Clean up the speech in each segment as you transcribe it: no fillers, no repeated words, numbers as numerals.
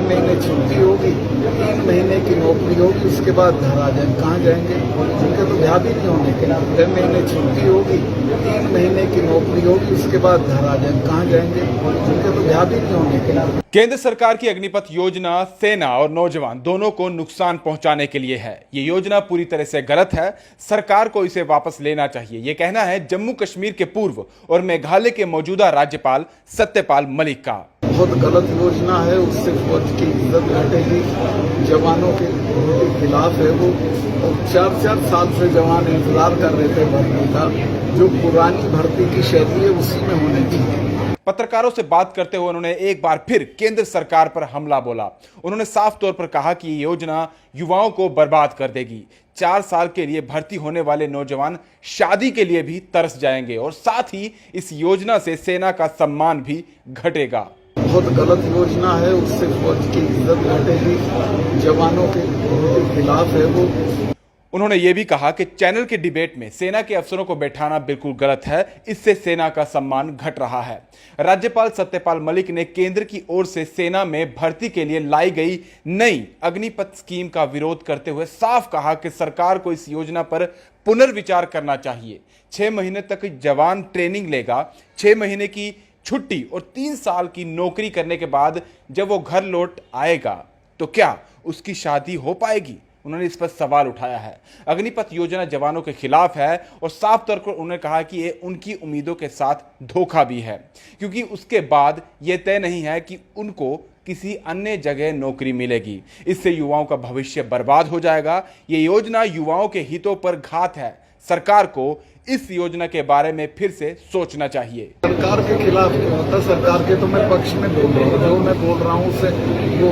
महीने छुट्टी होगी, 3 महीने की नौकरी होगी, उसके बाद घर आ जाएंगे। कहाँ जाएंगे? उनके तो ब्याह भी नहीं होने के। 6 महीने छुट्टी होगी, 3 महीने की नौकरी होगी, उसके बाद घर आ जाएंगे। कहाँ जाएंगे? उनके तो ब्याह भी नहीं होने के। केंद्र सरकार की अग्निपथ योजना सेना और नौजवान दोनों को नुकसान पहुंचाने के लिए है। ये योजना पूरी तरह से गलत है, सरकार को इसे वापस लेना चाहिए। ये कहना है जम्मू कश्मीर के पूर्व और मेघालय के मौजूदा राज्यपाल सत्यपाल मलिक का। बहुत गलत योजना है, उससे फौज की इज्जत घटेगी, जवानों के खिलाफ है वो। 4-4 साल से जवान इंतजार कर रहे थे भर्ती का, जो पुरानी भर्ती की शैली है उसी में होनी चाहिए। पत्रकारों से बात करते हुए उन्होंने एक बार फिर केंद्र सरकार पर हमला बोला। उन्होंने साफ तौर पर कहा कि ये योजना युवाओं को बर्बाद कर देगी। 4 साल के लिए भर्ती होने वाले नौजवान शादी के लिए भी तरस जाएंगे और साथ ही इस योजना से सेना का सम्मान भी घटेगा। बहुत गलत योजना है, उससे फौज की इज्जत घटेगी, जवानों के खिलाफ है वो। उन्होंने ये भी कहा कि चैनल के डिबेट में सेना के अफसरों को बैठाना बिल्कुल गलत है, इससे सेना का सम्मान घट रहा है। राज्यपाल सत्यपाल मलिक ने केंद्र की ओर से सेना में भर्ती के लिए लाई गई नई अग्निपथ स्कीम का विरोध करते हुए साफ कहा कि सरकार को इस योजना पर पुनर्विचार करना चाहिए। 6 महीने तक जवान ट्रेनिंग लेगा, 6 महीने की छुट्टी और 3 साल की नौकरी करने के बाद जब वो घर लौट आएगा तो क्या उसकी शादी हो पाएगी? उन्होंने इस पर सवाल उठाया है। अग्निपथ योजना जवानों के खिलाफ है और साफ तौर पर उन्होंने कहा कि ये उनकी उम्मीदों के साथ धोखा भी है, क्योंकि उसके बाद ये तय नहीं है कि उनको किसी अन्य जगह नौकरी मिलेगी। इससे युवाओं का भविष्य बर्बाद हो जाएगा। ये योजना युवाओं के हितों पर घात है। सरकार को इस योजना के बारे में फिर से सोचना चाहिए। सरकार के खिलाफ नहीं होता, सरकार के तो मैं पक्ष में बोल रहा हूँ। जो मैं बोल रहा हूँ उसे वो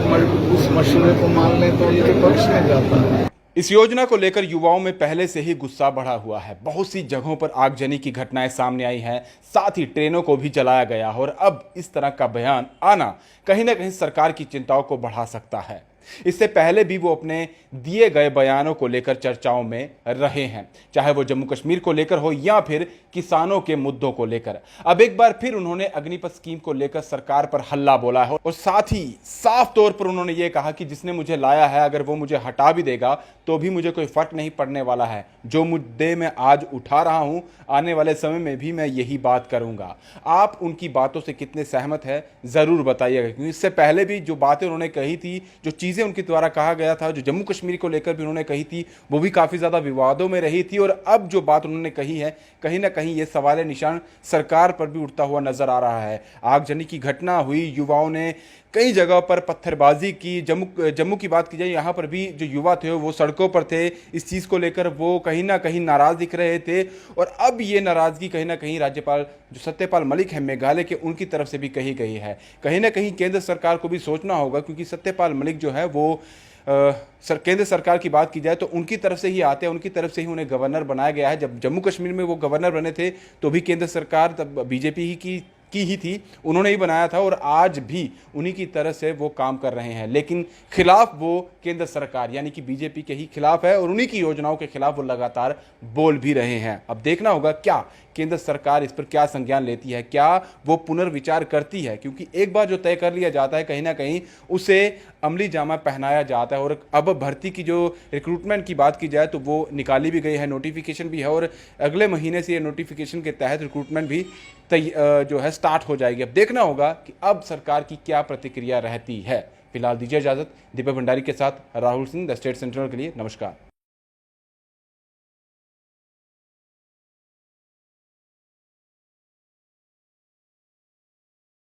उस मशवरे को मान लें तो उनके पक्ष में जाता है। इस योजना को लेकर युवाओं में पहले से ही गुस्सा बढ़ा हुआ है। बहुत सी जगहों पर आगजनी की घटनाएं सामने आई हैं, साथ ही ट्रेनों को भी जलाया गया और अब इस तरह का बयान आना कहीं ना कहीं सरकार की चिंताओं को बढ़ा सकता है। इससे पहले भी वो अपने दिए गए बयानों को लेकर चर्चाओं में रहे हैं, चाहे वो जम्मू कश्मीर को लेकर हो या फिर किसानों के मुद्दों को लेकर। अब एक बार फिर उन्होंने अग्निपथ स्कीम को लेकर सरकार पर हल्ला बोला है और साथ ही साफ तौर पर उन्होंने ये कहा कि जिसने मुझे लाया है अगर वो मुझे हटा भी देगा तो भी मुझे कोई फर्क नहीं पड़ने वाला है। जो मुद्दे मैं आज उठा रहा हूं, आने वाले समय में भी मैं यही बात करूंगा। आप उनकी बातों से कितने सहमत हैं जरूर बताइएगा, क्योंकि इससे पहले भी जो बातें उन्होंने कही थी, जो चीजें उनके द्वारा कहा गया था, जो जम्मू कश्मीर को लेकर भी उन्होंने कही थी, वो भी काफी ज्यादा विवादों में रही थी। और अब जो बात उन्होंने कही है, कहीं ना कहीं ये सवाल निशान सरकार पर भी उठता हुआ नजर आ रहा है। आगजनी की घटना हुई, युवाओं ने कई जगह पर पत्थरबाजी की। जम्मू की बात की जाए, यहाँ पर भी जो युवा थे वो सड़कों पर थे। इस चीज़ को लेकर वो कहीं ना कहीं नाराज दिख रहे थे और अब ये नाराजगी कहीं ना कहीं राज्यपाल जो सत्यपाल मलिक है मेघालय के, उनकी तरफ से भी कही गई है। कहीं ना कहीं केंद्र सरकार को भी सोचना होगा, क्योंकि सत्यपाल मलिक जो है वो केंद्र सरकार की बात की जाए तो उनकी तरफ से ही आते हैं, उनकी तरफ से ही उन्हें गवर्नर बनाया गया है। जब जम्मू कश्मीर में वो गवर्नर बने थे तो भी केंद्र सरकार तब बीजेपी ही थी, उन्होंने ही बनाया था और आज भी उन्हीं की तरह से वो काम कर रहे हैं। लेकिन खिलाफ वो केंद्र सरकार यानी कि बीजेपी के ही खिलाफ है और उन्हीं की योजनाओं के खिलाफ वो लगातार बोल भी रहे हैं। अब देखना होगा क्या केंद्र सरकार इस पर क्या संज्ञान लेती है, क्या वो पुनर्विचार करती है, क्योंकि एक बार जो तय कर लिया जाता है कहीं ना कहीं उसे अमली जामा पहनाया जाता है। और अब भर्ती की जो रिक्रूटमेंट की बात की जाए तो वो निकाली भी गई है, नोटिफिकेशन भी है और अगले महीने से ये नोटिफिकेशन के तहत रिक्रूटमेंट भी जो है स्टार्ट हो जाएगी। अब देखना होगा कि अब सरकार की क्या प्रतिक्रिया रहती है। फिलहाल दीजिए इजाजत। दीपक भंडारी के साथ Rahul Singh, the state central के लिए नमस्कार।